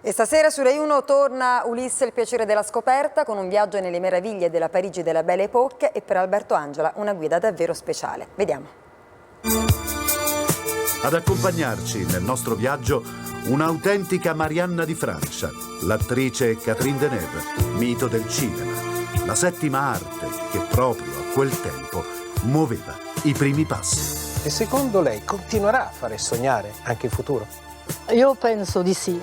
E stasera su Rai 1 torna Ulisse il piacere della scoperta con un viaggio nelle meraviglie della Parigi della Belle Époque e per Alberto Angela una guida davvero speciale. Vediamo. Ad accompagnarci nel nostro viaggio un'autentica Marianna di Francia, l'attrice Catherine Deneuve, mito del cinema, la settima arte che proprio a quel tempo muoveva i primi passi. E secondo lei continuerà a fare sognare anche in futuro? Io penso di sì.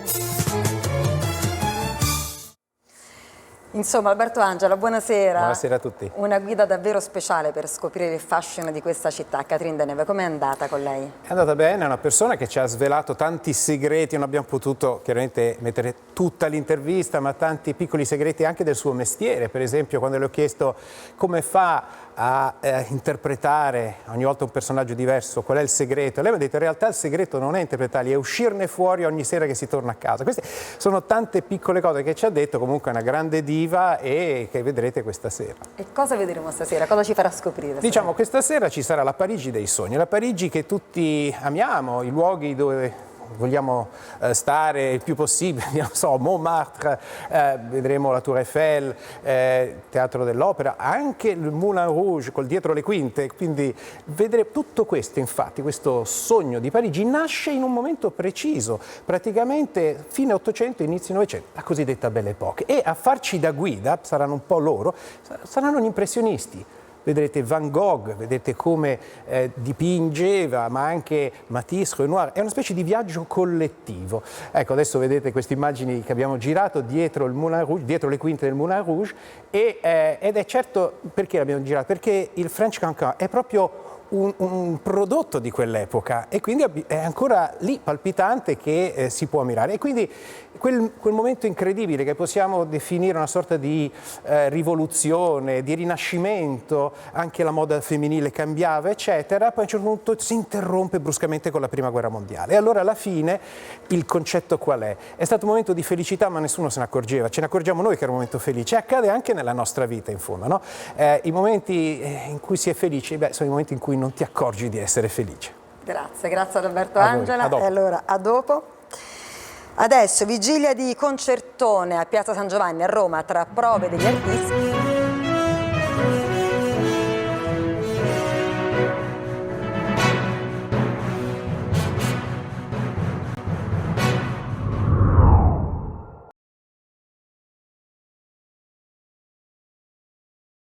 Insomma, Alberto Angela, buonasera. Buonasera a tutti. Una guida davvero speciale per scoprire il fascino di questa città. Catherine Deneuve, com'è andata con lei? È andata bene, è una persona che ci ha svelato tanti segreti, non abbiamo potuto chiaramente mettere tutta l'intervista, ma tanti piccoli segreti anche del suo mestiere. Per esempio, quando le ho chiesto come fa a interpretare ogni volta un personaggio diverso, qual è il segreto? Lei mi ha detto in realtà il segreto non è interpretarli, è uscirne fuori ogni sera che si torna a casa. Queste sono tante piccole cose che ci ha detto, comunque è una grande diva e che vedrete questa sera. E cosa vedremo stasera? Cosa ci farà scoprire? Diciamo, questa sera ci sarà la Parigi dei sogni, la Parigi che tutti amiamo, i luoghi dove vogliamo stare il più possibile, non so, Montmartre, vedremo la Tour Eiffel, Teatro dell'Opera, anche il Moulin Rouge col dietro le quinte, quindi vedremo tutto questo. Infatti questo sogno di Parigi nasce in un momento preciso, praticamente fine 800, inizio 900, la cosiddetta Belle Époque, e a farci da guida, saranno un po' loro, saranno gli impressionisti. Vedrete Van Gogh, vedete come dipingeva, ma anche Matisse, Renoir. È una specie di viaggio collettivo. Ecco, adesso vedete queste immagini che abbiamo girato dietro il Moulin Rouge, dietro le quinte del Moulin Rouge, ed è certo perché l'abbiamo girato, perché il French Cancan è proprio un prodotto di quell'epoca e quindi è ancora lì palpitante che si può ammirare. E quindi quel momento incredibile che possiamo definire una sorta di rivoluzione, di rinascimento, anche la moda femminile cambiava, eccetera, poi a un certo punto si interrompe bruscamente con la Prima Guerra Mondiale. E allora alla fine il concetto qual è? È stato un momento di felicità, ma nessuno se ne accorgeva. Ce ne accorgiamo noi che era un momento felice. Accade anche nella nostra vita, in fondo, no? I momenti in cui si è felici, sono i momenti in cui non ti accorgi di essere felice. Grazie ad Alberto A Angela. voi, a dopo. E allora, a dopo. Adesso, vigilia di concertone a Piazza San Giovanni a Roma tra prove degli artisti.